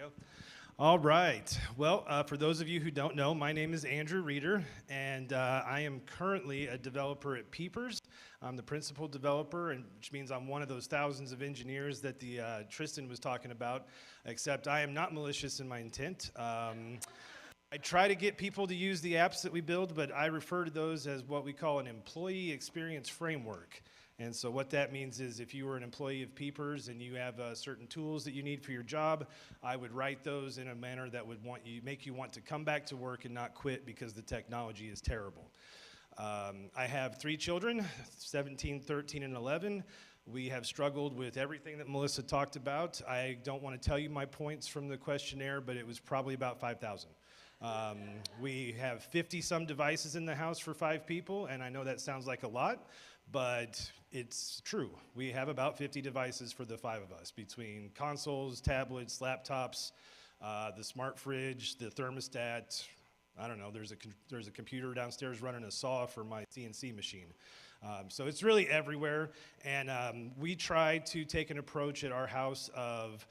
go. All right. Well, for those of you who don't know, my name is Andrew Reeder, and I am currently a developer at Peepers. I'm the principal developer, which means I'm one of those thousands of engineers that Tristan was talking about, except I am not malicious in my intent. I try to get people to use the apps that we build, but I refer to those as what we call an employee experience framework. And so what that means is if you were an employee of Peepers and you have certain tools that you need for your job, I would write those in a manner that would make you want to come back to work and not quit because the technology is terrible. I have 3 children, 17, 13, and 11. We have struggled with everything that Melissa talked about. I don't want to tell you my points from the questionnaire, but it was probably about 5,000. We have 50-some devices in the house for 5 people, and I know that sounds like a lot, but it's true. We have about 50 devices for the 5 of us, between consoles, tablets, laptops, the smart fridge, the thermostat. I don't know, there's a computer downstairs running a saw for my CNC machine. So it's really everywhere, and we try to take an approach at our house of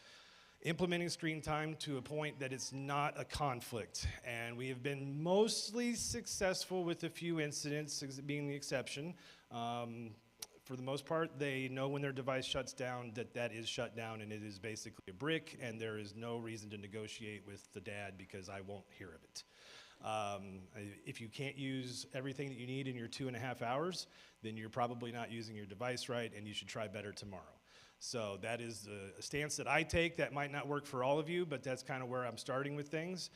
implementing screen time to a point that it's not a conflict. And we have been mostly successful with a few incidents being the exception. For the most part, they know when their device shuts down that is shut down and it is basically a brick, and there is no reason to negotiate with the dad because I won't hear of it. If you can't use everything that you need in your 2.5 hours, then you're probably not using your device right, and you should try better tomorrow. So that is a stance that I take. That might not work for all of you, but that's kind of where I'm starting with things.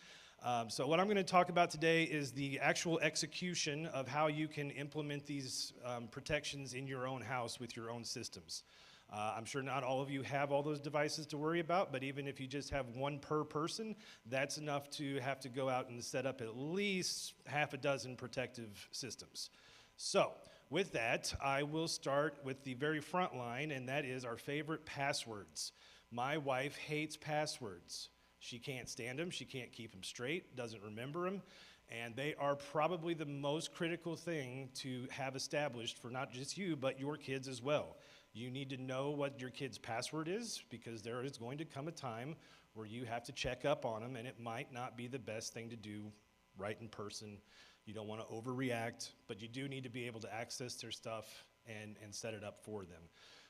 So what I'm going to talk about today is the actual execution of how you can implement these protections in your own house with your own systems. I'm sure not all of you have all those devices to worry about, but even if you just have one per person, that's enough to have to go out and set up at least half a dozen protective systems. So with that, I will start with the very front line, and that is our favorite passwords. My wife hates passwords. She can't stand them, she can't keep them straight, doesn't remember them, and they are probably the most critical thing to have established for not just you, but your kids as well. You need to know what your kid's password is, because there is going to come a time where you have to check up on them, and it might not be the best thing to do right in person. You don't want to overreact, but you do need to be able to access their stuff and set it up for them.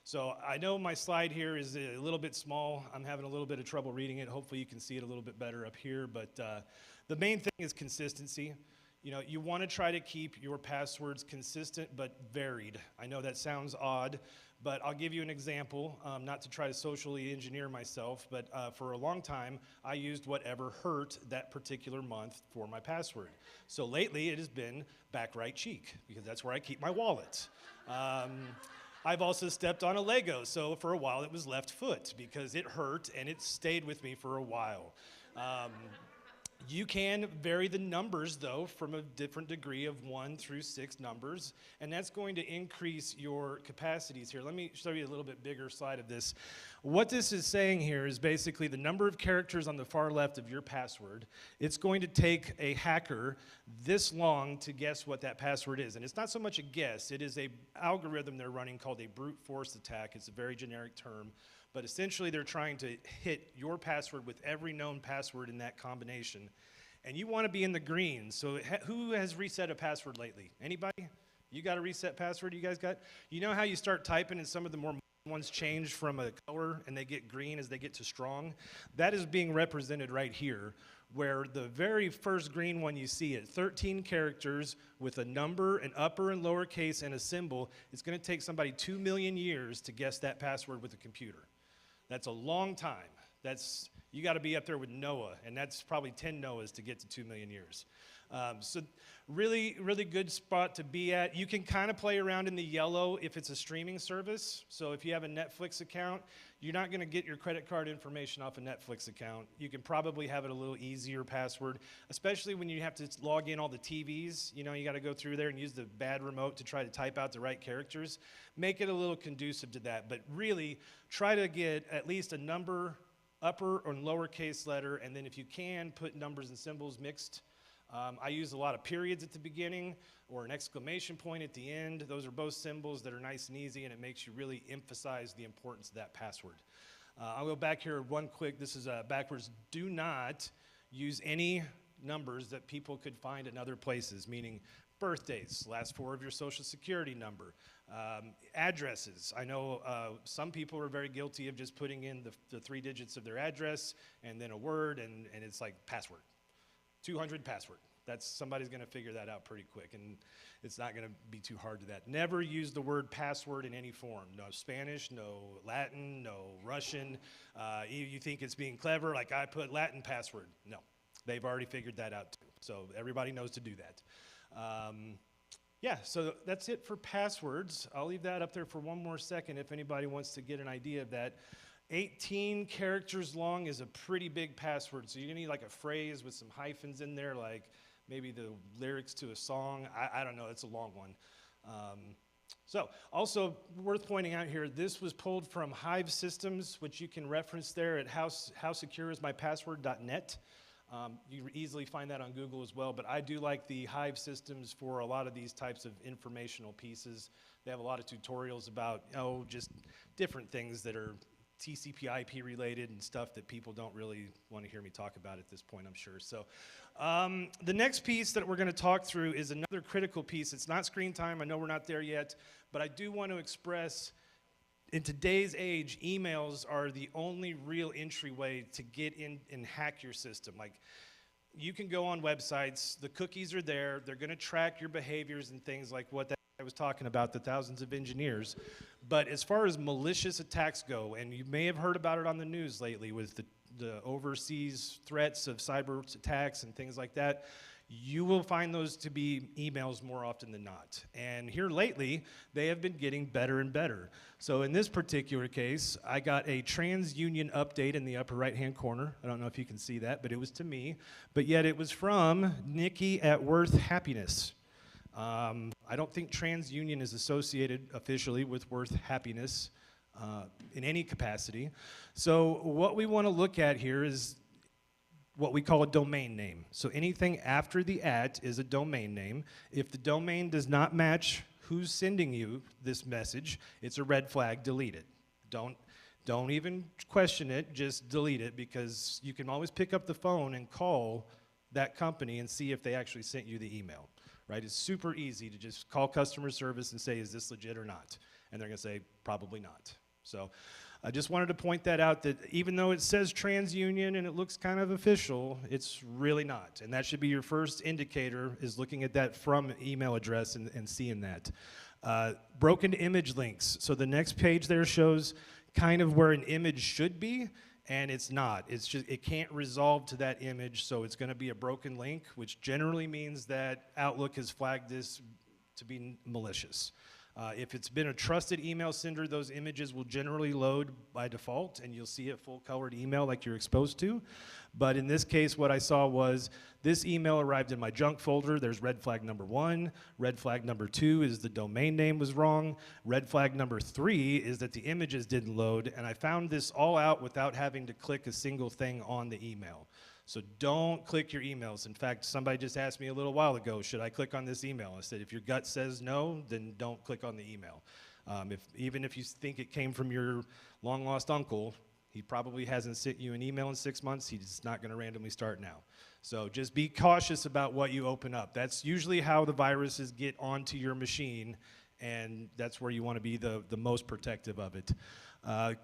So I know my slide here is a little bit small. I'm having a little bit of trouble reading it. Hopefully you can see it a little bit better up here, but the main thing is consistency. You know, you want to try to keep your passwords consistent but varied. I know that sounds odd, but I'll give you an example, not to try to socially engineer myself, but for a long time, I used whatever hurt that particular month for my password. So lately, it has been back right cheek, because that's where I keep my wallet. I've also stepped on a Lego, so for a while it was left foot, because it hurt and it stayed with me for a while. You can vary the numbers, though, from a different degree of 1 through 6 numbers, and that's going to increase your capacities here. Let me show you a little bit bigger slide of this. What this is saying here is basically the number of characters on the far left of your password. It's going to take a hacker this long to guess what that password is, and it's not so much a guess. It is an algorithm they're running called a brute force attack. It's a very generic term. But essentially, they're trying to hit your password with every known password in that combination. And you want to be in the green. So who has reset a password lately? Anybody? You got a reset password you guys got? You know how you start typing and some of the more ones change from a color and they get green as they get to strong? That is being represented right here, where the very first green one you see it, 13 characters with a number, an upper and lower case, and a symbol. It's going to take somebody 2 million years to guess that password with a computer. That's a long time. You got to be up there with Noah, and that's probably 10 Noahs to get to 2 million years. So really, really good spot to be at. You can kind of play around in the yellow if it's a streaming service. So if you have a Netflix account, you're not going to get your credit card information off a Netflix account. You can probably have it a little easier password, especially when you have to log in all the TVs. You know, you got to go through there and use the bad remote to try to type out the right characters. Make it a little conducive to that, but really try to get at least a number, upper or lowercase letter, and then if you can, put numbers and symbols mixed. I use a lot of periods at the beginning or an exclamation point at the end. Those are both symbols that are nice and easy, and it makes you really emphasize the importance of that password. I'll go back here one quick. This is backwards. Do not use any numbers that people could find in other places, meaning birthdays, last four of your social security number, addresses. I know some people are very guilty of just putting in the 3 digits of their address and then a word, and it's like password, 200 password. Somebody's going to figure that out pretty quick, and it's not going to be too hard to that. Never use the word password in any form. No Spanish, no Latin, no Russian. You think it's being clever, like I put Latin password. No, they've already figured that out too. So everybody knows to do that. Yeah, so that's it for passwords. I'll leave that up there for one more second if anybody wants to get an idea of that. 18 characters long is a pretty big password, so you're gonna need like a phrase with some hyphens in there, like maybe the lyrics to a song. I don't know, it's a long one. So also worth pointing out here, this was pulled from Hive Systems, which you can reference there at howsecureismypassword.net. You can easily find that on Google as well, but I do like the Hive Systems for a lot of these types of informational pieces. They have a lot of tutorials about, just different things that are TCP IP related and stuff that people don't really want to hear me talk about at this point, I'm sure. So the next piece that we're going to talk through is another critical piece. It's not screen time. I know we're not there yet, but I do want to express, in today's age, emails are the only real entryway to get in and hack your system. Like, you can go on websites, the cookies are there, they're going to track your behaviors and things like what that I was talking about, the thousands of engineers. But as far as malicious attacks go, and you may have heard about it on the news lately with the overseas threats of cyber attacks and things like that, you will find those to be emails more often than not. And here lately, they have been getting better and better. So in this particular case, I got a TransUnion update in the upper right-hand corner. I don't know if you can see that, but it was to me. But yet it was from Nikki at Worth Happiness. I don't think TransUnion is associated officially with Worth Happiness in any capacity. So what we want to look at here is what we call a domain name. So anything after the @ is a domain name. If the domain does not match who's sending you this message, it's a red flag, delete it. Don't even question it, just delete it, because you can always pick up the phone and call that company and see if they actually sent you the email. Right? It's super easy to just call customer service and say, is this legit or not? And they're going to say, probably not. So I just wanted to point that out, that even though it says TransUnion and it looks kind of official, it's really not. And that should be your first indicator, is looking at that from email address and seeing that. Broken image links. So the next page there shows kind of where an image should be, and it's not. It's just, it can't resolve to that image, so it's going to be a broken link, which generally means that Outlook has flagged this to be malicious. If it's been a trusted email sender, those images will generally load by default, and you'll see a full-colored email like you're exposed to. But in this case, what I saw was this email arrived in my junk folder. There's red flag number 1. Red flag number 2 is the domain name was wrong. Red flag number 3 is that the images didn't load, and I found this all out without having to click a single thing on the email. So don't click your emails. In fact, somebody just asked me a little while ago, should I click on this email? I said, if your gut says no, then don't click on the email. Even if you think it came from your long-lost uncle, he probably hasn't sent you an email in 6 months. He's not going to randomly start now. So just be cautious about what you open up. That's usually how the viruses get onto your machine, and that's where you want to be the most protective of it.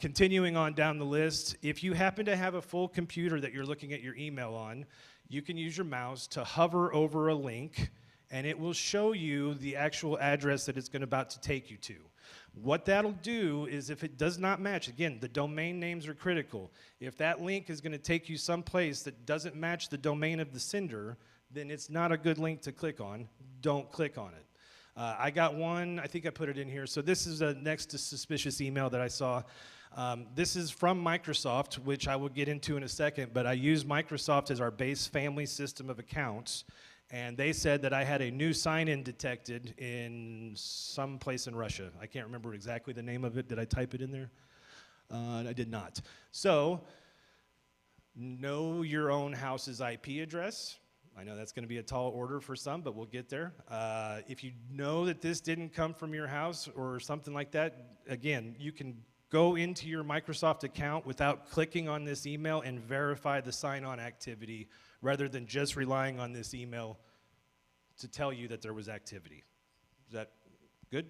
Continuing on down the list, if you happen to have a full computer that you're looking at your email on, you can use your mouse to hover over a link, and it will show you the actual address that it's about to take you to. What that'll do is, if it does not match, again, the domain names are critical. If that link is going to take you someplace that doesn't match the domain of the sender, then it's not a good link to click on. Don't click on it. I got one, I think I put it in here. So this is a next to suspicious email that I saw. This is from Microsoft, which I will get into in a second, but I use Microsoft as our base family system of accounts. And they said that I had a new sign-in detected in some place in Russia. I can't remember exactly the name of it. Did I type it in there? I did not. So, know your own house's IP address. I know that's going to be a tall order for some, but we'll get there. If you know that this didn't come from your house or something like that, again, you can go into your Microsoft account without clicking on this email and verify the sign-on activity rather than just relying on this email to tell you that there was activity. Is that good?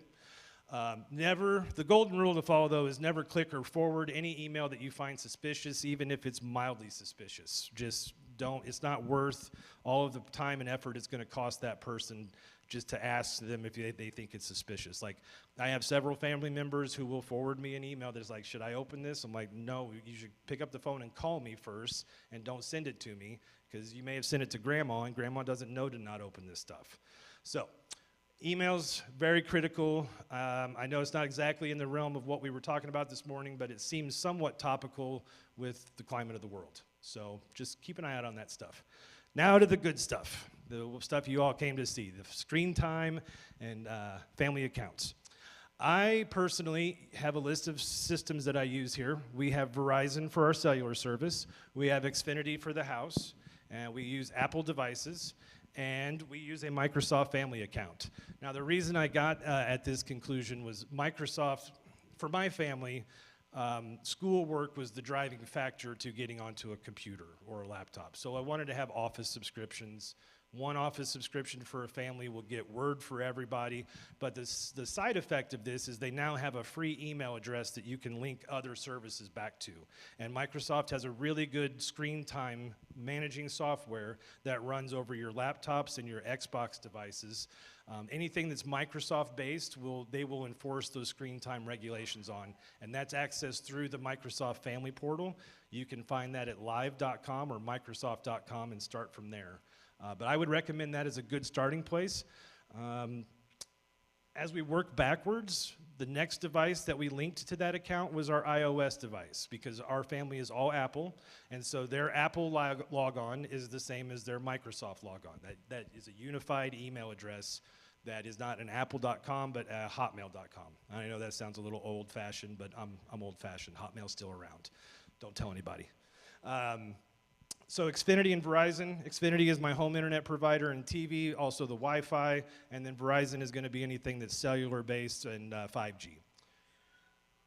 The golden rule to follow, though, is never click or forward any email that you find suspicious, even if it's mildly suspicious. Just don't, it's not worth all of the time and effort it's going to cost that person just to ask them if they think it's suspicious. Like, I have several family members who will forward me an email that's like, should I open this? I'm like, no, you should pick up the phone and call me first and don't send it to me, because you may have sent it to grandma and grandma doesn't know to not open this stuff. So, email's very critical. I know it's not exactly in the realm of what we were talking about this morning, but it seems somewhat topical with the climate of the world. So just keep an eye out on that stuff. Now to the good stuff, the stuff you all came to see, the screen time and family accounts. I personally have a list of systems that I use here. We have Verizon for our cellular service. We have Xfinity for the house. And we use Apple devices. And we use a Microsoft family account. Now, the reason I got at this conclusion was Microsoft, for my family, schoolwork was the driving factor to getting onto a computer or a laptop. So I wanted to have Office subscriptions. One Office subscription for a family will get Word for everybody, but the side effect of this is they now have a free email address that you can link other services back to. And Microsoft has a really good screen time managing software that runs over your laptops and your Xbox devices. Anything that's Microsoft-based, they will enforce those screen time regulations on, and that's accessed through the Microsoft Family Portal. You can find that at live.com or microsoft.com and start from there. But I would recommend that as a good starting place. As we work backwards, the next device that we linked to that account was our iOS device, because our family is all Apple, and so their Apple logon is the same as their Microsoft logon. That is a unified email address that is not an apple.com, but hotmail.com. I know that sounds a little old-fashioned, but I'm old-fashioned. Hotmail's still around. Don't tell anybody. So Xfinity and Verizon. Xfinity is my home internet provider and TV, also the Wi-Fi, and then Verizon is going to be anything that's cellular-based and 5G.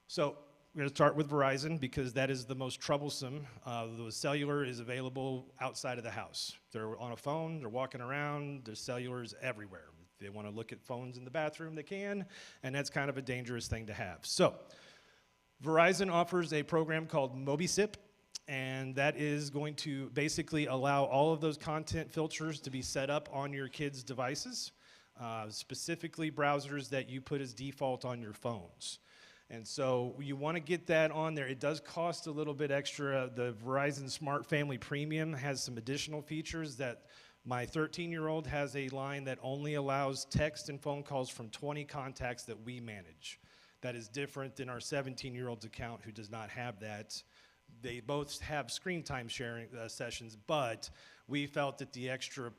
So we're going to start with Verizon because that is the most troublesome. The cellular is available outside of the house. They're on a phone, they're walking around, there's cellulars everywhere. If they want to look at phones in the bathroom, they can, and that's kind of a dangerous thing to have. So Verizon offers a program called MobiSip, and that is going to basically allow all of those content filters to be set up on your kids' devices, specifically browsers that you put as default on your phones. And so you want to get that on there. It does cost a little bit extra. The Verizon Smart Family Premium has some additional features that my 13-year-old has a line that only allows text and phone calls from 20 contacts that we manage. That is different than our 17-year-old's account who does not have that. They both have screen time sharing sessions, but we felt that the extra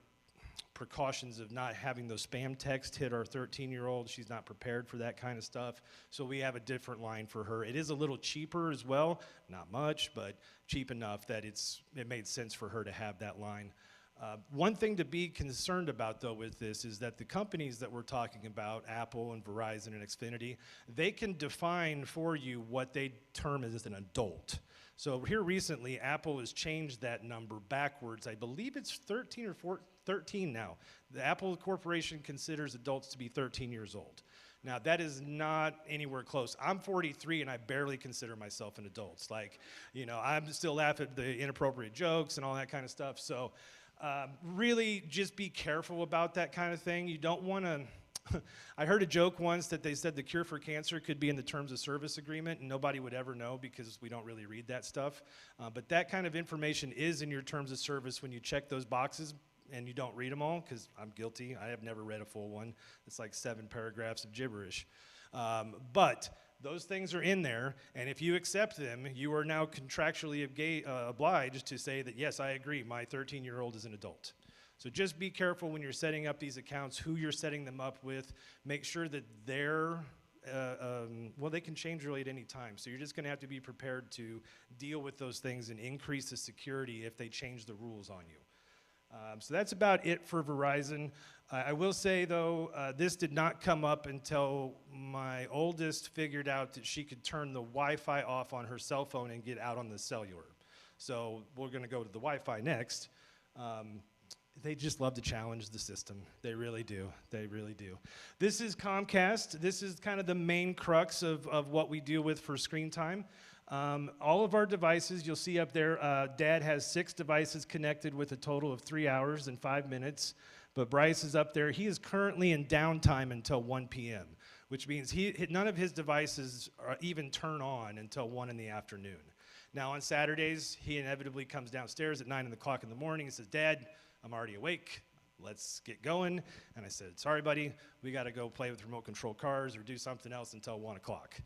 precautions of not having those spam texts hit our 13-year-old, she's not prepared for that kind of stuff, so we have a different line for her. It is a little cheaper as well, not much, but cheap enough that it made sense for her to have that line. One thing to be concerned about, though, with this is that the companies that we're talking about, Apple and Verizon and Xfinity, they can define for you what they term as an adult. So here recently, Apple has changed that number backwards. I believe it's 13 or 13 now. The Apple Corporation considers adults to be 13 years old. Now, that is not anywhere close. I'm 43, and I barely consider myself an adult. Like, you know, I'm still laughing at the inappropriate jokes and all that kind of stuff. So really just be careful about that kind of thing. You don't want to... I heard a joke once that they said the cure for cancer could be in the terms of service agreement, and nobody would ever know because we don't really read that stuff. But that kind of information is in your terms of service when you check those boxes and you don't read them all, because I'm guilty. I have never read a full one. It's like 7 paragraphs of gibberish. But those things are in there, and if you accept them, you are now contractually obliged to say that, yes, I agree, my 13-year-old is an adult. So just be careful when you're setting up these accounts, who you're setting them up with. Make sure that they're, well, they can change really at any time. So you're just going to have to be prepared to deal with those things and increase the security if they change the rules on you. So that's about it for Verizon. I will say, though, this did not come up until my oldest figured out that she could turn the Wi-Fi off on her cell phone and get out on the cellular. So we're going to go to the Wi-Fi next. They just love to challenge the system. They really do. They really do. This is Comcast. This is kind of the main crux of what we deal with for screen time. All of our devices, you'll see up there, Dad has 6 devices connected with a total of 3 hours and 5 minutes. But Bryce is up there. He is currently in downtime until 1 p.m., which means none of his devices even turn on until 1 in the afternoon. Now, on Saturdays, he inevitably comes downstairs at 9 o'clock in the morning and says, Dad, I'm already awake. Let's get going. And I said, sorry, buddy. We got to go play with remote control cars or do something else until 1 o'clock.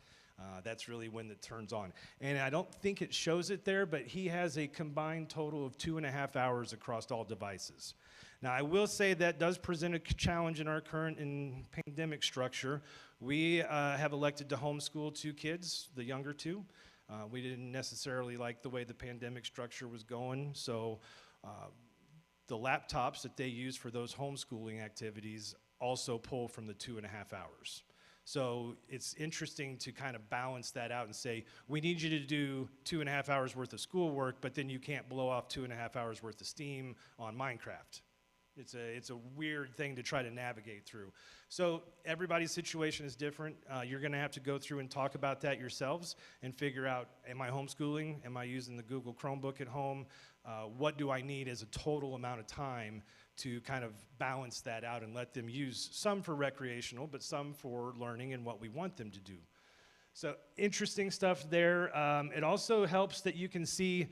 That's really when it turns on. And I don't think it shows it there, but he has a combined total of 2.5 hours across all devices. Now, I will say that does present a challenge in our current pandemic structure. We have elected to homeschool 2 kids, the younger 2. We didn't necessarily like the way the pandemic structure was going, so the laptops that they use for those homeschooling activities also pull from the 2.5 hours. So it's interesting to kind of balance that out and say, we need you to do 2.5 hours worth of schoolwork, but then you can't blow off 2.5 hours worth of steam on Minecraft. It's a weird thing to try to navigate through. So everybody's situation is different. You're going to have to go through and talk about that yourselves and figure out, am I homeschooling? Am I using the Google Chromebook at home? What do I need as a total amount of time to kind of balance that out and let them use some for recreational, but some for learning and what we want them to do. So interesting stuff there. It also helps that you can see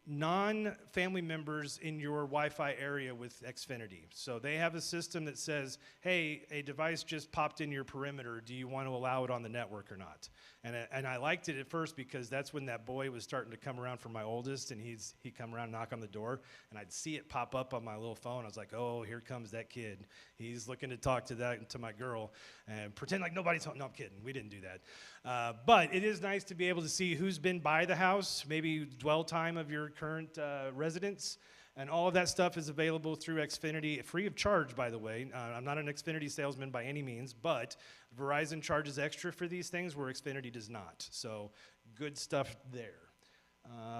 non-family members in your Wi-Fi area with Xfinity. So they have a system that says, hey, a device just popped in your perimeter. Do you want to allow it on the network or not? And I liked it at first because that's when that boy was starting to come around for my oldest, and he'd come around, knock on the door, and I'd see it pop up on my little phone. I was like, oh, here comes that kid. He's looking to talk to my girl and pretend like nobody's home. No, I'm kidding. We didn't do that. But it is nice to be able to see who's been by the house, maybe dwell time of your current residents, and all of that stuff is available through Xfinity, free of charge, by the way. I'm not an Xfinity salesman by any means, but Verizon charges extra for these things where Xfinity does not. So good stuff there.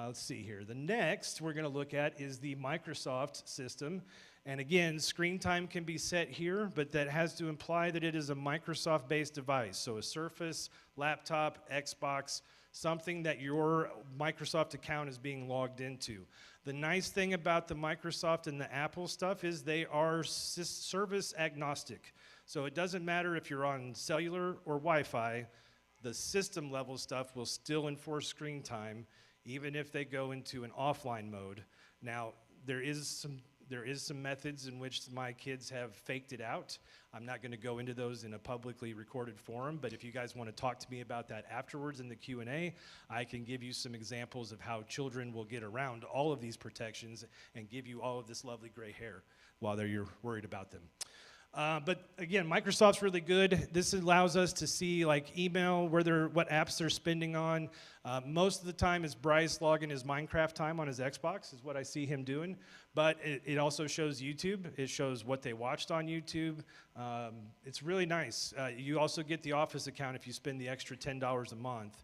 Let's see here. The next we're going to look at is the Microsoft system. And again, screen time can be set here, but that has to imply that it is a Microsoft-based device. So a Surface, laptop, Xbox, something that your Microsoft account is being logged into. The nice thing about the Microsoft and the Apple stuff is they are service agnostic. So it doesn't matter if you're on cellular or Wi-Fi, the system level stuff will still enforce screen time, even if they go into an offline mode. Now, there is some methods in which my kids have faked it out. I'm not going to go into those in a publicly recorded forum, but if you guys want to talk to me about that afterwards in the Q&A, I can give you some examples of how children will get around all of these protections and give you all of this lovely gray hair while you're worried about them. But again, Microsoft's really good. This allows us to see like email, what apps they're spending on. Most of the time it's Bryce logging his Minecraft time on his Xbox is what I see him doing. But it also shows YouTube. It shows what they watched on YouTube. It's really nice. You also get the Office account if you spend the extra $10 a month.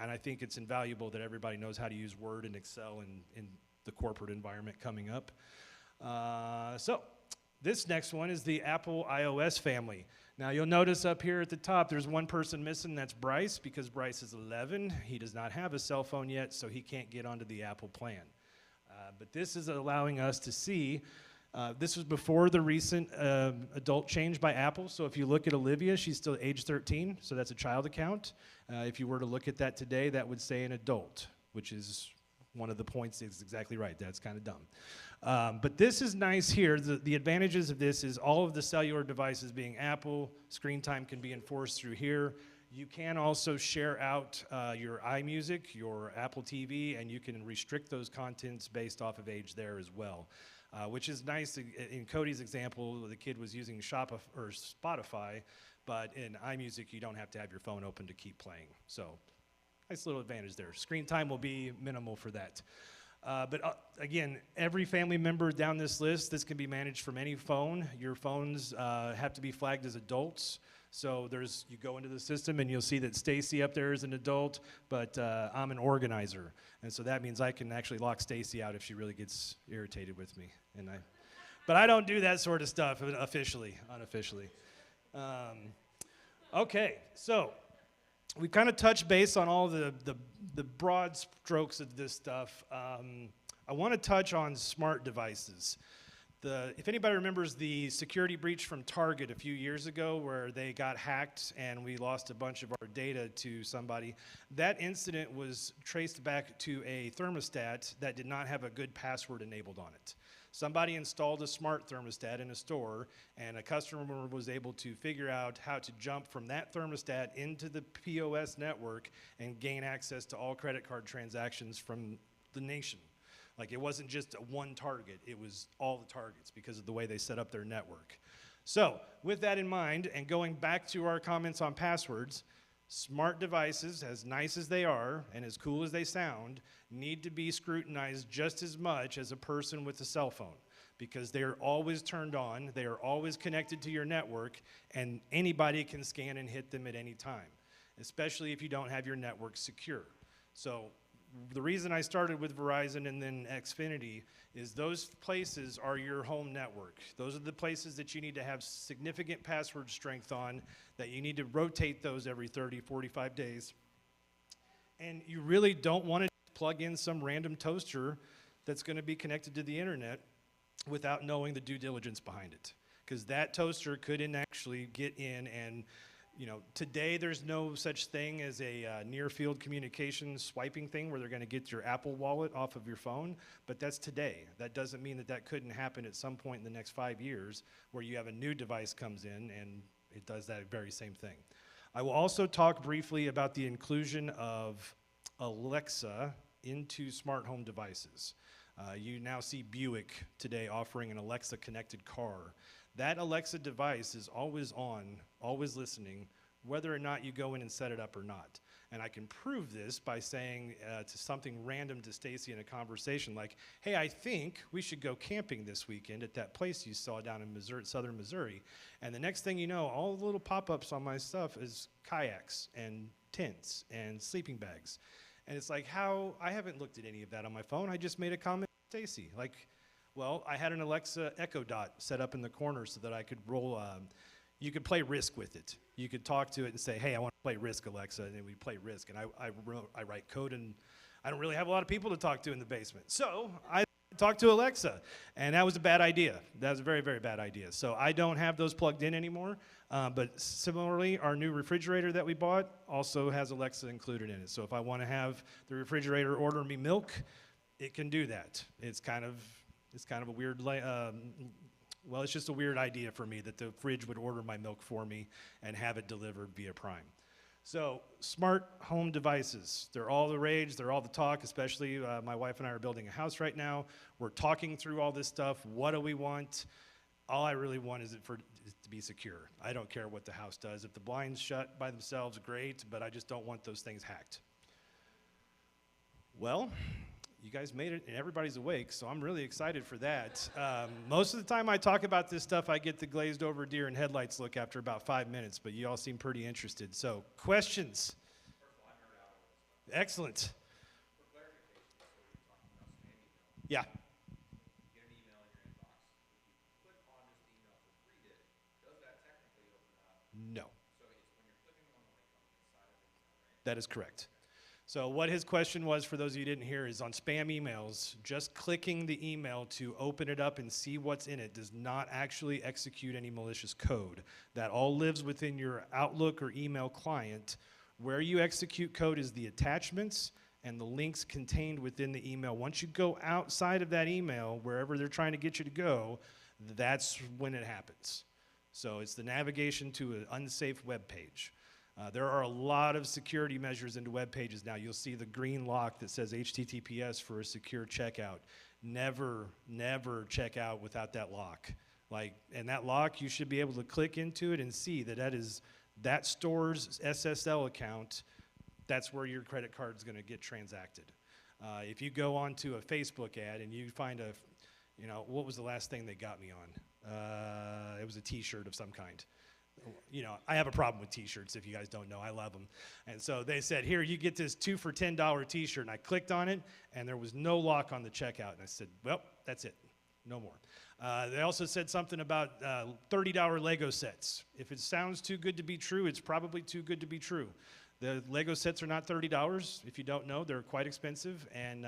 And I think it's invaluable that everybody knows how to use Word and Excel in the corporate environment coming up. This next one is the Apple iOS family. Now you'll notice up here at the top there's one person missing, that's Bryce, because Bryce is 11. He does not have a cell phone yet, so he can't get onto the Apple plan. But this is allowing us to see, this was before the recent adult change by Apple, so if you look at Olivia, she's still age 13, so that's a child account. If you were to look at that today, that would say an adult, which is one of the points is exactly right. That's kind of dumb. But this is nice here. The advantages of this is all of the cellular devices being Apple, screen time can be enforced through here. You can also share out your iMusic, your Apple TV, and you can restrict those contents based off of age there as well, which is nice. In Cody's example, the kid was using Spotify, but in iMusic, you don't have to have your phone open to keep playing. So nice little advantage there. Screen time will be minimal for that. But again, every family member down this list, this can be managed from any phone. Your phones have to be flagged as adults. So you go into the system and you'll see that Stacy up there is an adult, but I'm an organizer. And so that means I can actually lock Stacy out if she really gets irritated with me. But I don't do that sort of stuff unofficially. Okay, so we kind of touched base on all the broad strokes of this stuff. I want to touch on smart devices. If anybody remembers the security breach from Target a few years ago where they got hacked and we lost a bunch of our data to somebody, that incident was traced back to a thermostat that did not have a good password enabled on it. Somebody installed a smart thermostat in a store, and a customer was able to figure out how to jump from that thermostat into the POS network and gain access to all credit card transactions from the nation. Like, it wasn't just one target, it was all the targets because of the way they set up their network. So, with that in mind, and going back to our comments on passwords, smart devices, as nice as they are and as cool as they sound, need to be scrutinized just as much as a person with a cell phone, because they are always turned on, they are always connected to your network, and anybody can scan and hit them at any time, especially if you don't have your network secure. So the reason I started with Verizon and then Xfinity is those places are your home network. Those are the places that you need to have significant password strength on, that you need to rotate those every 30, 45 days. And you really don't want to plug in some random toaster that's going to be connected to the internet without knowing the due diligence behind it. Because that toaster couldn't actually get in and, you know, today there's no such thing as a near-field communication swiping thing where they're going to get your Apple Wallet off of your phone, but that's today. That doesn't mean that that couldn't happen at some point in the next 5 years where you have a new device comes in and it does that very same thing. I will also talk briefly about the inclusion of Alexa into smart home devices. You now see Buick today offering an Alexa connected car. That Alexa device is always on, always listening, whether or not you go in and set it up or not. And I can prove this by saying to something random to Stacy in a conversation like, hey, I think we should go camping this weekend at that place you saw down in Missouri, southern Missouri. And the next thing you know, all the little pop-ups on my stuff is kayaks and tents and sleeping bags. And it's like, how, I haven't looked at any of that on my phone. I just made a comment to Stacy. Like, well, I had an Alexa Echo Dot set up in the corner so that I could roll, you could play Risk with it. You could talk to it and say, hey, I want to play Risk, Alexa, and then we play Risk. And I write code, and I don't really have a lot of people to talk to in the basement. So I talked to Alexa, and that was a bad idea. That was a very, very bad idea. So I don't have those plugged in anymore. But similarly, our new refrigerator that we bought also has Alexa included in it. So if I want to have the refrigerator order me milk, it can do that. It's kind of a weird, well, it's just a weird idea for me that the fridge would order my milk for me and have it delivered via Prime. So smart home devices, they're all the rage, they're all the talk, especially my wife and I are building a house right now. We're talking through all this stuff. What do we want? All I really want is it to be secure. I don't care what the house does. If the blinds shut by themselves, great, but I just don't want those things hacked. Well, you guys made it and everybody's awake, so I'm really excited for that. Most of the time I talk about this stuff, I get the glazed over deer and headlights look after about 5 minutes, but you all seem pretty interested. So, questions? Excellent. Yeah. No. That is correct. So what his question was, for those of you who didn't hear, is on spam emails, just clicking the email to open it up and see what's in it does not actually execute any malicious code. That all lives within your Outlook or email client. Where you execute code is the attachments and the links contained within the email. Once you go outside of that email, wherever they're trying to get you to go, that's when it happens. So it's the navigation to an unsafe web page. There are a lot of security measures into web pages now. You'll see the green lock that says HTTPS for a secure checkout. Never, never check out without that lock. And that lock, you should be able to click into it and see that store's SSL account. That's where your credit card is going to get transacted. If you go onto a Facebook ad and you find what was the last thing they got me on? It was a T-shirt of some kind. I have a problem with T-shirts, if you guys don't know. I love them. And so they said, here, you get this 2 for $10 T-shirt. And I clicked on it, and there was no lock on the checkout. And I said, well, that's it. No more. They also said something about $30 Lego sets. If it sounds too good to be true, it's probably too good to be true. The Lego sets are not $30. If you don't know, they're quite expensive. And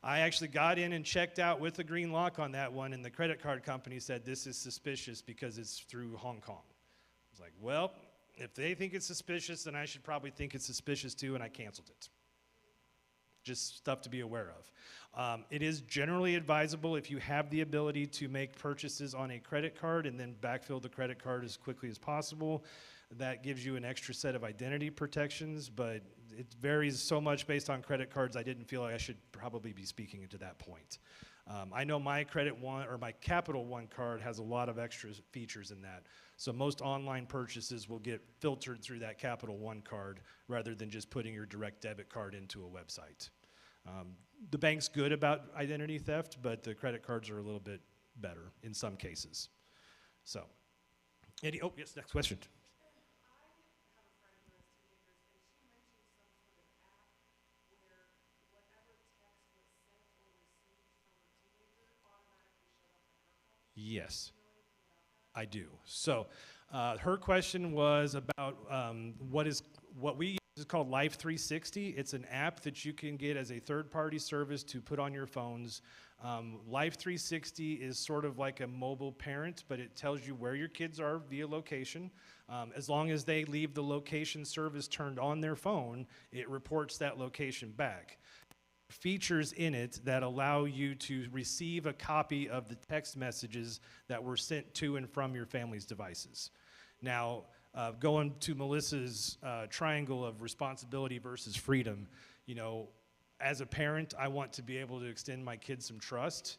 I actually got in and checked out with a green lock on that one, and the credit card company said this is suspicious because it's through Hong Kong. I was like, well, if they think it's suspicious, then I should probably think it's suspicious too, and I canceled it. Just stuff to be aware of. It is generally advisable if you have the ability to make purchases on a credit card and then backfill the credit card as quickly as possible. That gives you an extra set of identity protections, but it varies so much based on credit cards, I didn't feel like I should probably be speaking to that point. I know my my Capital One card has a lot of extra features in that. So most online purchases will get filtered through that Capital One card rather than just putting your direct debit card into a website. The bank's good about identity theft, but the credit cards are a little bit better in some cases. So, yes, next question. Yes, I do. So her question was about what we use is called Life 360. It's an app that you can get as a third-party service to put on your phones. Life 360 is sort of like a mobile parent, but it tells you where your kids are via location. As long as they leave the location service turned on their phone, it reports that location back. Features in it that allow you to receive a copy of the text messages that were sent to and from your family's devices. Now, going to Melissa's triangle of responsibility versus freedom, as a parent, I want to be able to extend my kids some trust.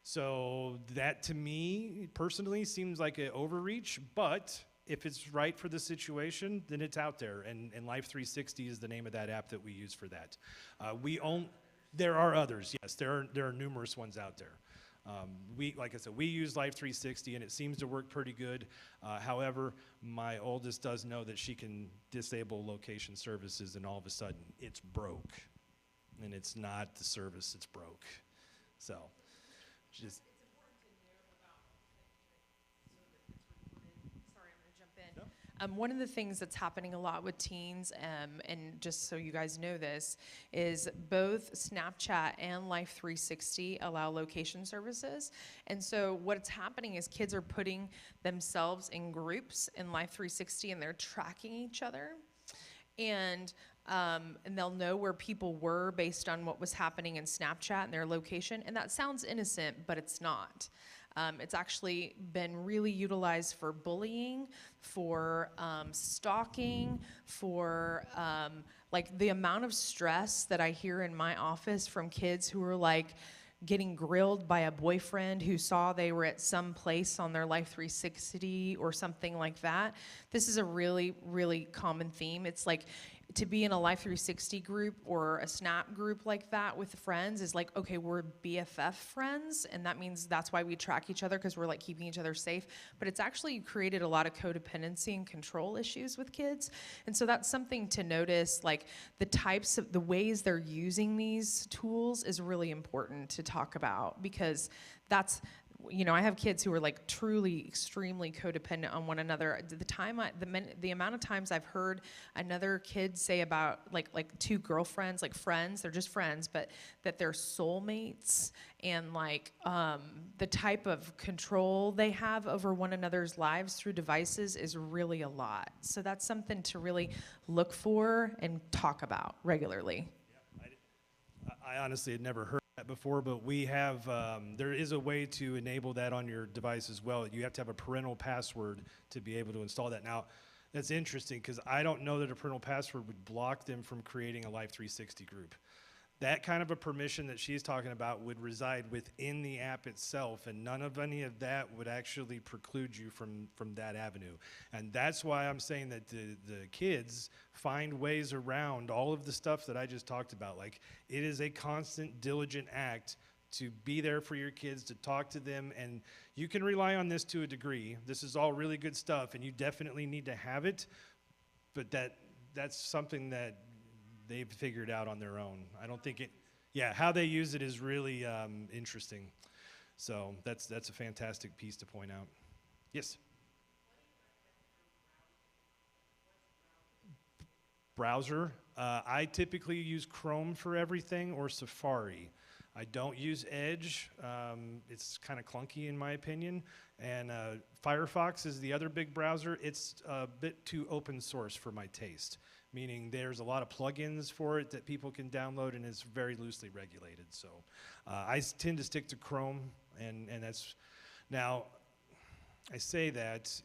So that, to me, personally, seems like an overreach, but if it's right for the situation, then it's out there, and Life 360 is the name of that app that we use for that. There are others, yes. There are numerous ones out there. Like I said, we use Life 360, and it seems to work pretty good. However, my oldest does know that she can disable location services, and all of a sudden, it's broke. And it's not the service, it's broke. So, just... One of the things that's happening a lot with teens, and just so you guys know this, is both Snapchat and Life 360 allow location services. And so what's happening is kids are putting themselves in groups in Life 360, and they're tracking each other. And they'll know where people were based on what was happening in Snapchat and their location. And that sounds innocent, but it's not. It's actually been really utilized for bullying, for stalking, for like the amount of stress that I hear in my office from kids who are like getting grilled by a boyfriend who saw they were at some place on their Life 360 or something like that. This is a really, really common theme. It's like, to be in a Life 360 group or a Snap group like that with friends is like, okay, we're BFF friends, and that means that's why we track each other, because we're like keeping each other safe. But it's actually created a lot of codependency and control issues with kids. And so that's something to notice, like the ways they're using these tools is really important to talk about, because that's, I have kids who are like truly extremely codependent on one another. The amount of times I've heard another kid say about like two girlfriends, like friends, they're just friends, but that they're soulmates, and like the type of control they have over one another's lives through devices is really a lot. So that's something to really look for and talk about regularly. Yeah, I honestly had never heard that before, but we have, there is a way to enable that on your device as well. You have to have a parental password to be able to install that. Now, that's interesting, because I don't know that a parental password would block them from creating a Life 360 group. That kind of a permission that she's talking about would reside within the app itself, and none of any of that would actually preclude you from that avenue. And that's why I'm saying that the kids find ways around all of the stuff that I just talked about. Like, it is a constant, diligent act to be there for your kids, to talk to them, and you can rely on this to a degree. This is all really good stuff, and you definitely need to have it, but that's something that they've figured out on their own. I don't think how they use it is really interesting. So that's a fantastic piece to point out. Yes? Browser. I typically use Chrome for everything, or Safari. I don't use Edge. It's kind of clunky in my opinion. And Firefox is the other big browser. It's a bit too open source for my taste, meaning there's a lot of plugins for it that people can download, and it's very loosely regulated. So I tend to stick to Chrome, and that's, now I say that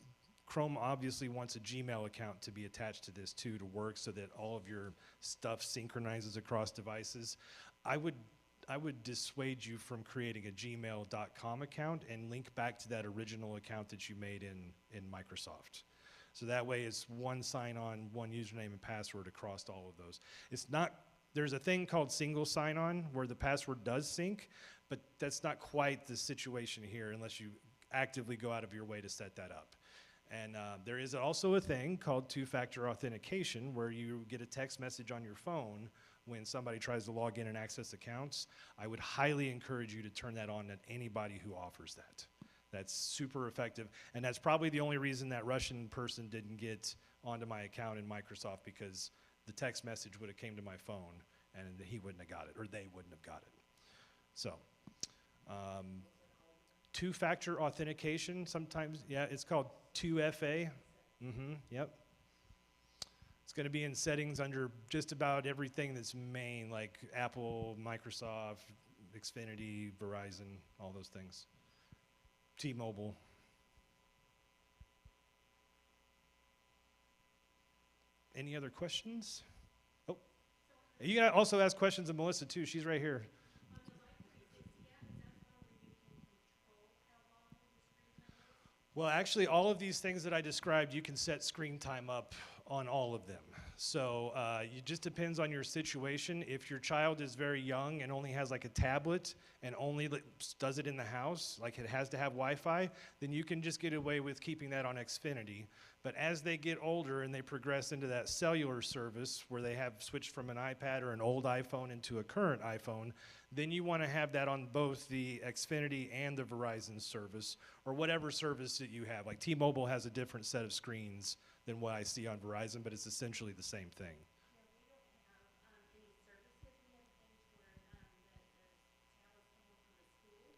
Chrome obviously wants a Gmail account to be attached to this too, to work so that all of your stuff synchronizes across devices. I would dissuade you from creating a gmail.com account and link back to that original account that you made in Microsoft. So that way it's one sign-on, one username and password across all of those. It's not, there's a thing called single sign-on where the password does sync, but that's not quite the situation here unless you actively go out of your way to set that up. And there is also a thing called two-factor authentication where you get a text message on your phone when somebody tries to log in and access accounts. I would highly encourage you to turn that on at anybody who offers that. That's super effective, and that's probably the only reason that Russian person didn't get onto my account in Microsoft, because the text message would have came to my phone and he wouldn't have got it, or they wouldn't have got it. So, two-factor authentication sometimes, yeah, it's called 2FA. Yep. It's going to be in settings under just about everything that's main, like Apple, Microsoft, Xfinity, Verizon, all those things. T-Mobile. Any other questions? Oh, you can also ask questions of Melissa too. She's right here. Well, actually, all of these things that I described, you can set screen time up on all of them. So it just depends on your situation. If your child is very young and only has like a tablet and only does it in the house, like it has to have Wi-Fi, then you can just get away with keeping that on Xfinity. But as they get older and they progress into that cellular service where they have switched from an iPad or an old iPhone into a current iPhone, then you want to have that on both the Xfinity and the Verizon service, or whatever service that you have. Like T-Mobile has a different set of screens than what I see on Verizon, but it's essentially the same thing.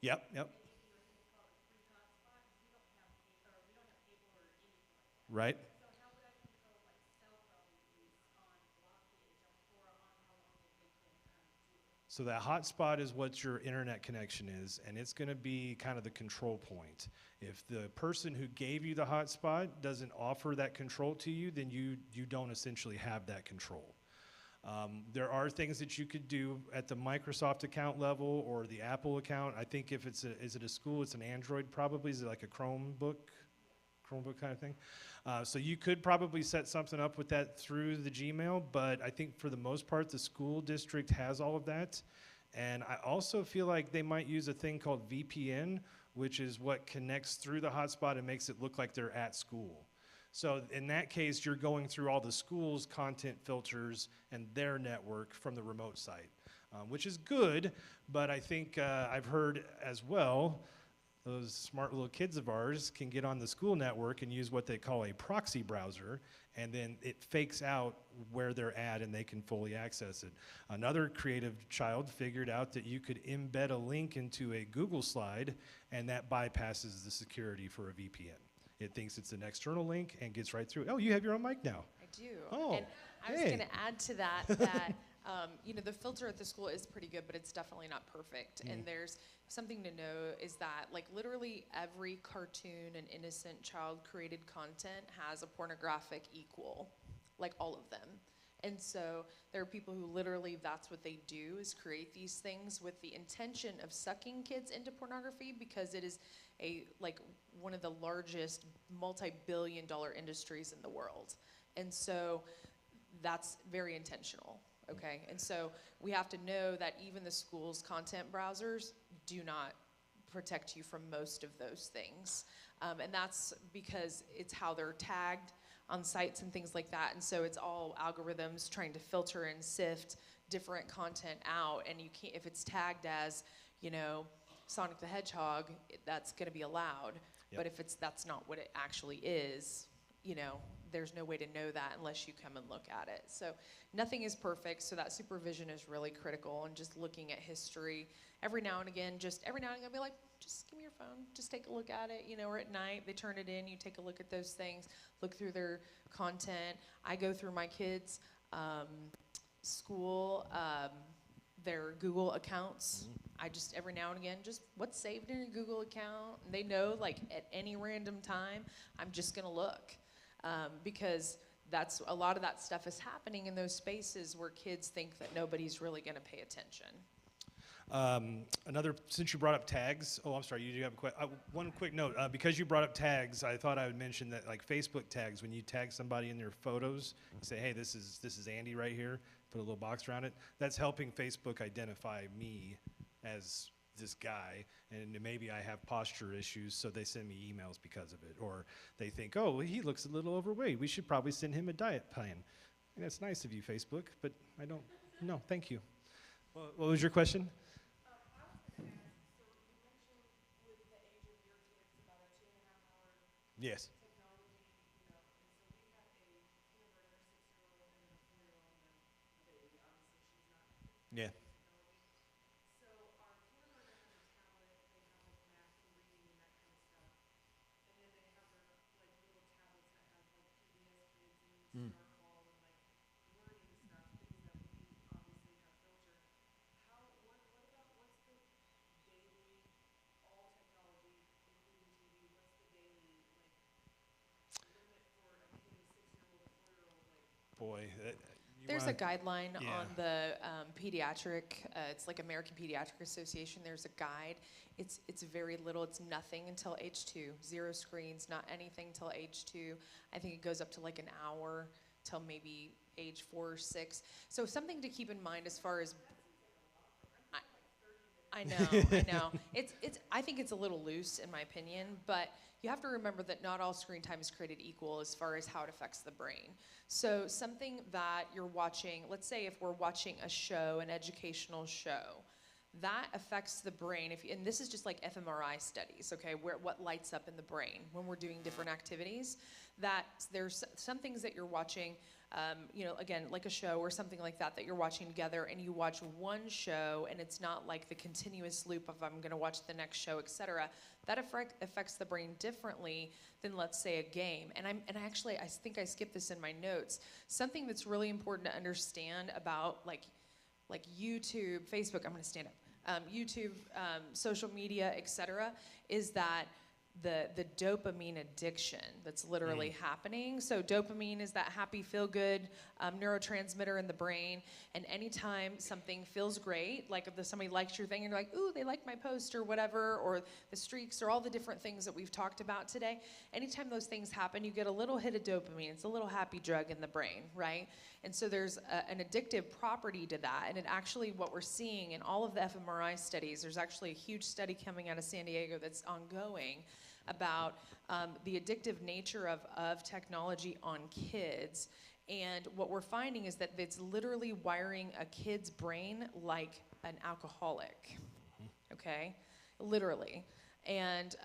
Yep. Right. So that hotspot is what your internet connection is, and it's going to be kind of the control point. If the person who gave you the hotspot doesn't offer that control to you, then you don't essentially have that control. There are things that you could do at the Microsoft account level or the Apple account. I think if is it a school, it's an Android probably. Is it like a Chromebook kind of thing? So you could probably set something up with that through the Gmail, but I think for the most part, the school district has all of that. And I also feel like they might use a thing called VPN, which is what connects through the hotspot and makes it look like they're at school. So in that case, you're going through all the school's content filters and their network from the remote site, which is good, but I think I've heard as well, those smart little kids of ours can get on the school network and use what they call a proxy browser, and then it fakes out where they're at and they can fully access it. Another creative child figured out that you could embed a link into a Google slide, and that bypasses the security for a VPN. It thinks it's an external link and gets right through it. Oh, you have your own mic now. I do. Oh, and I was going to add to that the filter at the school is pretty good, but it's definitely not perfect. And there's something to know is that like literally every cartoon and innocent child created content has a pornographic equal, like all of them. And so there are people who literally, that's what they do, is create these things with the intention of sucking kids into pornography, because it is one of the largest multi-billion-dollar industries in the world. And so that's very intentional, okay? And so we have to know that even the school's content browsers do not protect you from most of those things. And that's because it's how they're tagged on sites and things like that. And so it's all algorithms trying to filter and sift different content out. And you can't, if it's tagged as, you know, Sonic the Hedgehog, that's gonna be allowed. Yep. But if that's not what it actually is, you know, there's no way to know that unless you come and look at it. So nothing is perfect, so that supervision is really critical, and just looking at history every now and again, be like, just give me your phone, just take a look at it, you know, or at night, they turn it in, you take a look at those things, look through their content. I go through my kids' school, their Google accounts. I just, every now and again, just what's saved in your Google account? And they know, like, at any random time, I'm just gonna look. Because that's, a lot of that stuff is happening in those spaces where kids think that nobody's really gonna pay attention. Since you brought up tags, oh, I'm sorry, you do have one quick note. Because you brought up tags, I thought I would mention that, like, Facebook tags, when you tag somebody in their photos, you say, hey, this is Andy right here, put a little box around it, that's helping Facebook identify me as this guy, and maybe I have posture issues, so they send me emails because of it. Or they think, oh, he looks a little overweight, we should probably send him a diet plan. And that's nice of you, Facebook, but I don't, no, thank you. What was your question? Yes. Technology, you know, and so we have a kindergartner, 6-year-old, and a 4-year-old, and a baby. Obviously, she's not. Yeah. Technology. So our kindergartner has a tablet. They have like math and reading and that kind of stuff, and then they have their like little tablets that have like PBS Kids and Star Call and like learning stuff, things that we obviously have filtered. What about what's the daily all technology, including TV? What's the daily boy, there's a guideline on the pediatric, it's like American Pediatric Association, there's a guide. It's very little, it's nothing until age 2, 0 screens, not anything till age 2. I think it goes up to like an hour till maybe age 4 or 6. So something to keep in mind as far as, I know. I think it's a little loose in my opinion, but you have to remember that not all screen time is created equal as far as how it affects the brain. So something that you're watching, let's say if we're watching a show, an educational show, that affects the brain. And this is just like fMRI studies, okay, what lights up in the brain when we're doing different activities, that there's some things that you're watching, you know, again, like a show or something like that you're watching together, and you watch one show and it's not like the continuous loop of I'm gonna watch the next show, etc. That affects the brain differently than, let's say, a game. And I think I skipped this in my notes. Something that's really important to understand about like YouTube, Facebook, I'm gonna stand up, YouTube, social media, etc., is that the dopamine addiction that's literally happening. So dopamine is that happy, feel-good neurotransmitter in the brain, and anytime something feels great, like if somebody likes your thing and you're like, ooh, they like my post or whatever, or the streaks or all the different things that we've talked about today, anytime those things happen, you get a little hit of dopamine. It's a little happy drug in the brain, right? And so there's an addictive property to that, and it actually, what we're seeing in all of the fMRI studies, there's actually a huge study coming out of San Diego that's ongoing about the addictive nature of technology on kids. And what we're finding is that it's literally wiring a kid's brain like an alcoholic, okay? Literally. And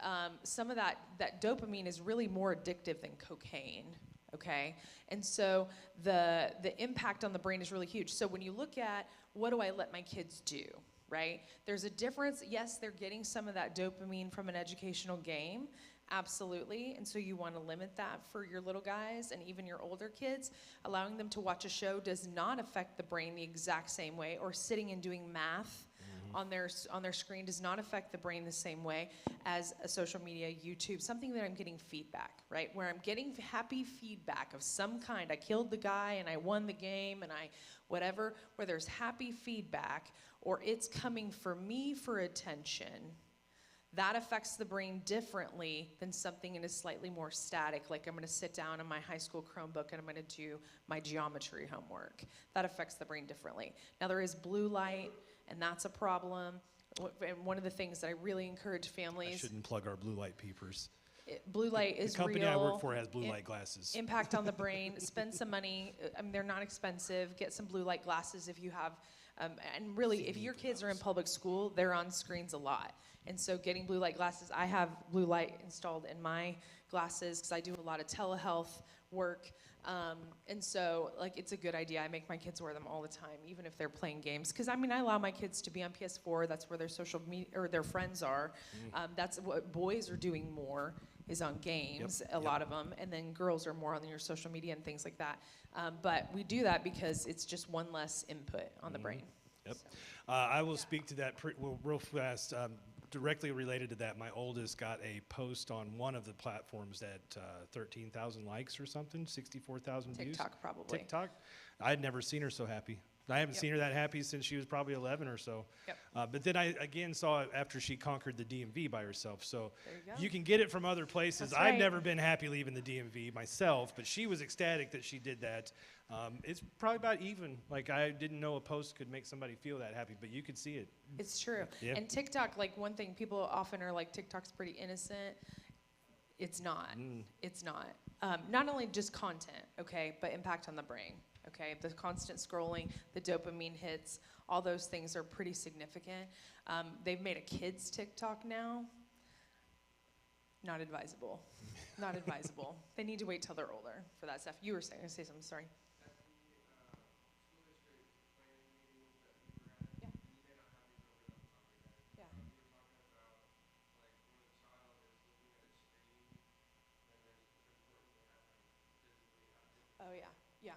some of that dopamine is really more addictive than cocaine, okay? And so the impact on the brain is really huge. So when you look at, what do I let my kids do? Right? There's a difference. Yes, they're getting some of that dopamine from an educational game, absolutely. And so you want to limit that for your little guys and even your older kids. Allowing them to watch a show does not affect the brain the exact same way, or sitting and doing math on their screen does not affect the brain the same way as a social media, YouTube, something that I'm getting feedback, right? Where I'm getting happy feedback of some kind. I killed the guy and I won the game and I whatever, where there's happy feedback or it's coming for me for attention. That affects the brain differently than something that is slightly more static, like I'm going to sit down on my high school Chromebook and I'm going to do my geometry homework. That affects the brain differently. Now, there is blue light, and that's a problem. And one of the things that I really encourage families... I shouldn't plug our blue light peepers. Blue light is real. The company I work for has blue light glasses. Impact on the brain. Spend some money. I mean, they're not expensive. Get some blue light glasses if you have... and really, if your kids are in public school, they're on screens a lot. And so getting blue light glasses, I have blue light installed in my glasses because I do a lot of telehealth work. And so, like, it's a good idea. I make my kids wear them all the time, even if they're playing games. Because, I mean, I allow my kids to be on PS4. That's where their social media, or their friends are. That's what boys are doing more, is on games, a lot of them. And then girls are more on your social media and things like that. But we do that because it's just one less input on the brain. Yep. So. I will speak to that real fast. Directly related to that, my oldest got a post on one of the platforms that 13,000 likes or something, 64,000 views. TikTok, probably. TikTok. I had never seen her so happy. I haven't seen her that happy since she was probably 11 or so. But then I again saw it after she conquered the DMV by herself. So you can get it from other places. That's I've right. never been happy leaving the DMV myself, but she was ecstatic that she did that. It's probably about even. Like, I didn't know a post could make somebody feel that happy, but you could see it. It's true. Yeah. And TikTok, like, one thing people often are like, TikTok's pretty innocent. It's not. It's not. Not only just content, okay, but impact on the brain, okay? The constant scrolling, the dopamine hits, all those things are pretty significant. They've made a kids TikTok now. Not advisable. Not advisable. They need to wait till they're older for that stuff. You were saying, say something, sorry. Oh, yeah, yeah.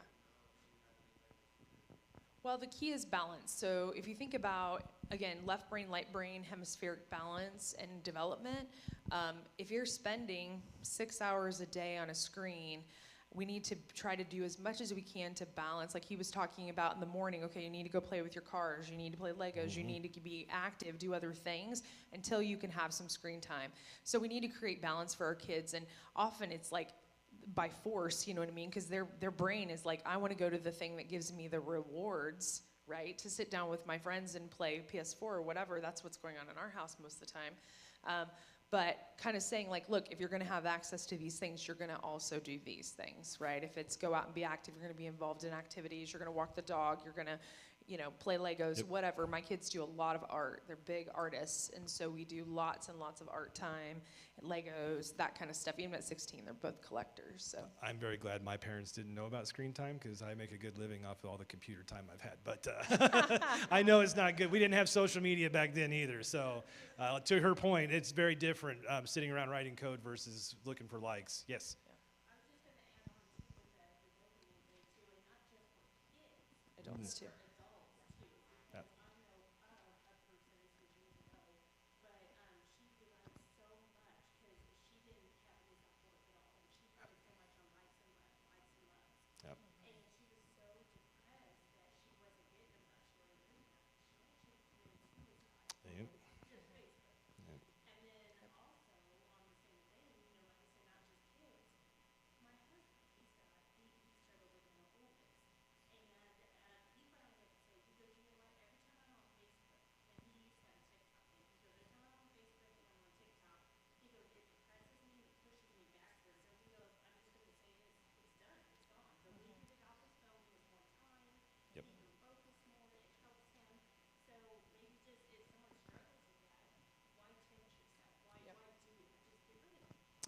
Well, the key is balance. So if you think about, again, left brain, right brain, hemispheric balance and development, if you're spending 6 hours a day on a screen, we need to try to do as much as we can to balance. Like he was talking about in the morning, okay, you need to go play with your cars, you need to play Legos, you need to be active, do other things until you can have some screen time. So we need to create balance for our kids, and often it's like, by force, you know what I mean? Because their brain is like, I want to go to the thing that gives me the rewards, right? To sit down with my friends and play PS4 or whatever. That's what's going on in our house most of the time. But kind of saying like, look, if you're going to have access to these things, you're going to also do these things, right? If it's go out and be active, you're going to be involved in activities. You're going to walk the dog. You're going to, you know, play Legos, whatever. My kids do a lot of art. They're big artists, and so we do lots and lots of art time, and Legos, that kind of stuff. Even at 16, they're both collectors. So I'm very glad my parents didn't know about screen time because I make a good living off of all the computer time I've had. But I know it's not good. We didn't have social media back then either. So to her point, it's very different sitting around writing code versus looking for likes. Yes? Adults too.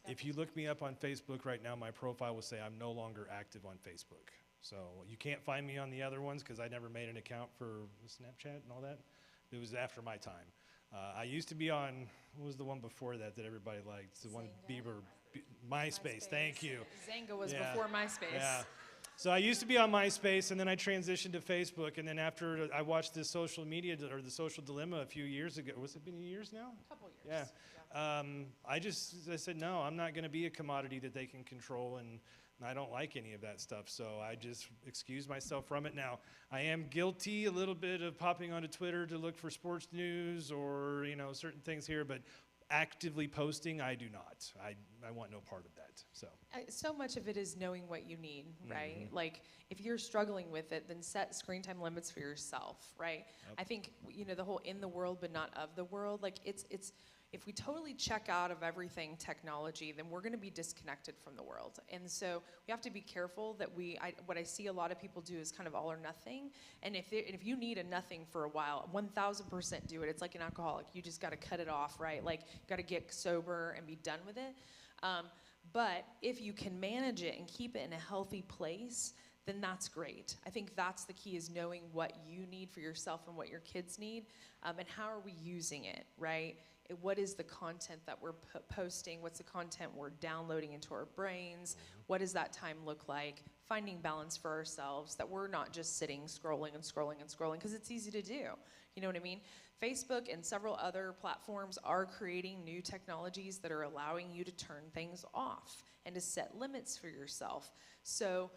If you look me up on Facebook right now, my profile will say I'm no longer active on Facebook. So you can't find me on the other ones because I never made an account for Snapchat and all that. It was after my time. I used to be on, what was the one before that that everybody liked? The one Bieber, MySpace, thank you. Zanga was before MySpace. Yeah. So I used to be on MySpace, and then I transitioned to Facebook, and then after I watched this social media, or the social dilemma a few years ago, was it been years now? A couple years. Yeah. I said, no, I'm not going to be a commodity that they can control, and I don't like any of that stuff, so I just excused myself from it. Now, I am guilty a little bit of popping onto Twitter to look for sports news or, certain things here, but actively posting, I do not. I want no part of that, so. So much of it is knowing what you need, right? Like, if you're struggling with it, then set screen time limits for yourself, right? Yep. I think, the whole in the world but not of the world, like, it's if we totally check out of everything technology, then we're going to be disconnected from the world. And so we have to be careful that what I see a lot of people do is kind of all or nothing. And if you need a nothing for a while, 1,000% do it. It's like an alcoholic. You just got to cut it off, right? Like, you got to get sober and be done with it. But if you can manage it and keep it in a healthy place, then that's great. I think that's the key, is knowing what you need for yourself and what your kids need, and how are we using it, right? What is the content that we're posting? What's the content we're downloading into our brains? What does that time look like? Finding balance for ourselves, that we're not just sitting scrolling and scrolling and scrolling, because it's easy to do. You know what I mean? Facebook and several other platforms are creating new technologies that are allowing you to turn things off and to set limits for yourself. So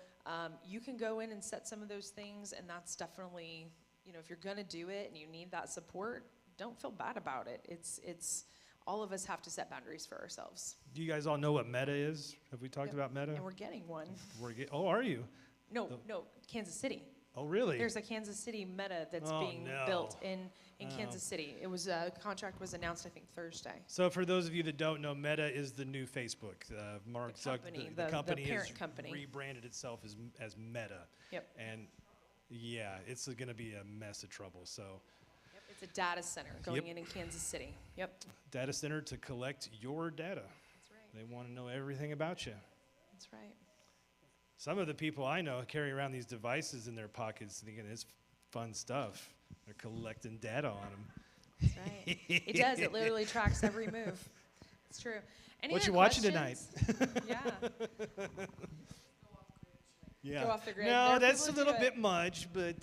you can go in and set some of those things, and that's definitely, if you're gonna do it and you need that support, don't feel bad about it. It's all of us have to set boundaries for ourselves. Do you guys all know what Meta is? Have we talked about Meta? And we're getting one. Oh, are you? No, Kansas City. Oh, really? There's a Kansas City Meta that's being built in Kansas City. It was a contract was announced, I think, Thursday. So for those of you that don't know, Meta is the new Facebook. Mark company, Zuckerberg, the company parent has company. rebranded itself as Meta. Yep. And yeah, it's going to be a mess of trouble. So. Yep. It's a data center going in Kansas City. Yep. Data center to collect your data. That's right. They want to know everything about you. That's right. Some of the people I know carry around these devices in their pockets thinking it's fun stuff. They're collecting data on them. That's right. It does. It literally tracks every move. It's true. Any What other you watching questions? tonight? Yeah. Yeah. Go off the grid. No, There are that's a people who little do it. bit much, but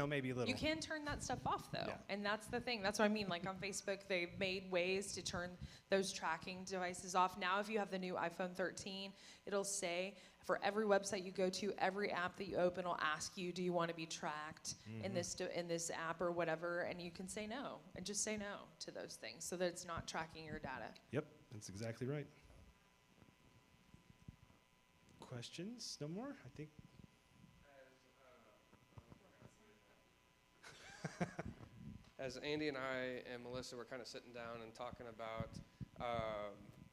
maybe a little. You can turn that stuff off, though. Yeah. And that's the thing. That's what I mean. Like on Facebook, they've made ways to turn those tracking devices off. Now, if you have the new iPhone 13, it'll say for every website you go to, every app that you open, it'll ask you, do you want to be tracked in this app or whatever? And you can say no, and just say no to those things so that it's not tracking your data. Yep, that's exactly right. Questions? No more? I think. As Andy and I and Melissa were kind of sitting down and talking about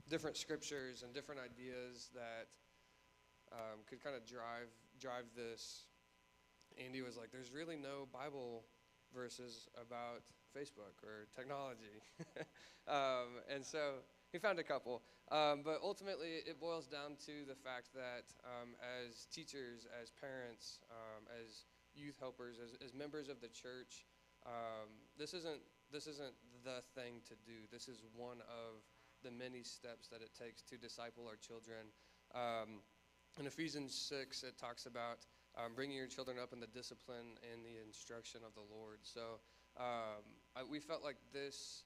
different scriptures and different ideas that could kind of drive this, Andy was like, there's really no Bible verses about Facebook or technology. And so he found a couple. But ultimately, it boils down to the fact that as teachers, as parents, as youth helpers, as members of the church, this isn't the thing to do. This is one of the many steps that it takes to disciple our children. In Ephesians 6, it talks about bringing your children up in the discipline and the instruction of the Lord. So we felt like this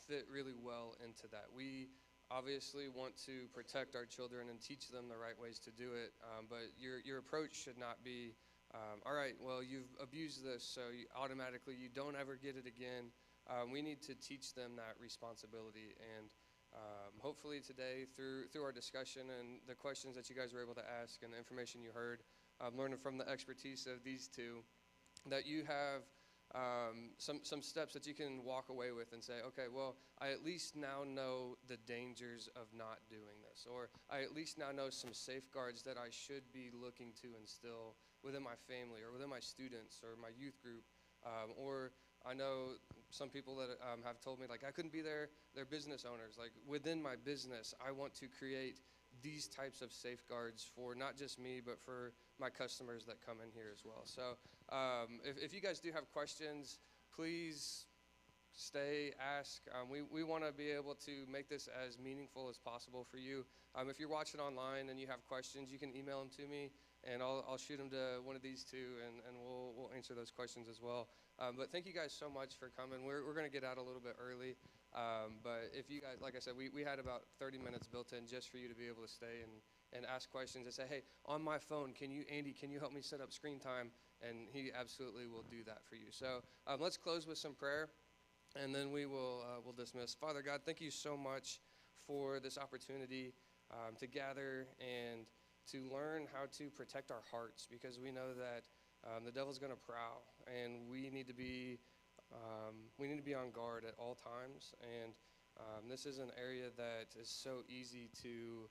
fit really well into that. We obviously want to protect our children and teach them the right ways to do it, but your approach should not be, all right, well, you've abused this, so automatically you don't ever get it again. We need to teach them that responsibility, and hopefully today, through our discussion and the questions that you guys were able to ask and the information you heard, learning from the expertise of these two, that you have some steps that you can walk away with and say, okay, well, I at least now know the dangers of not doing this, or I at least now know some safeguards that I should be looking to instill within my family or within my students or my youth group, or I know some people that have told me, like, I couldn't be their business owners. Like, within my business, I want to create these types of safeguards for not just me, but for my customers that come in here as well. So if you guys do have questions, please stay, ask. We want to be able to make this as meaningful as possible for you. If you're watching online and you have questions, you can email them to me, and I'll shoot them to one of these two, and we'll answer those questions as well. But thank you guys so much for coming. We're going to get out a little bit early, but if you guys, like I said, we had about 30 minutes built in just for you to be able to stay and ask questions and say, hey, on my phone, Andy, can you help me set up screen time? And he absolutely will do that for you. So let's close with some prayer, and then we'll dismiss. Father God, thank you so much for this opportunity to gather and to learn how to protect our hearts, because we know that the devil's going to prowl, and we need to be on guard at all times. And this is an area that is so easy to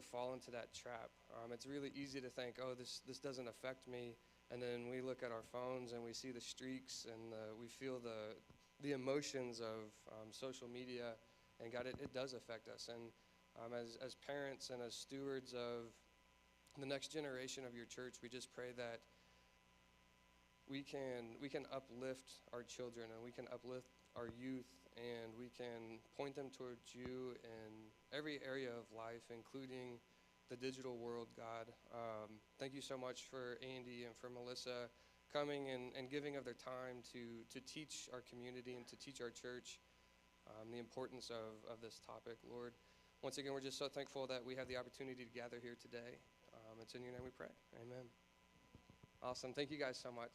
fall into that trap. It's really easy to think, oh, this doesn't affect me, and then we look at our phones and we see the streaks, and we feel the emotions of social media. And God, it does affect us. And as parents and as stewards of the next generation of your church, we just pray that we can uplift our children, and we can uplift our youth, and we can point them towards you in every area of life, including the digital world, God. Thank you so much for Andy and for Melissa coming and giving of their time to teach our community and to teach our church the importance of this topic, Lord. Once again, we're just so thankful that we have the opportunity to gather here today. It's in your name we pray. Amen. Awesome. Thank you guys so much.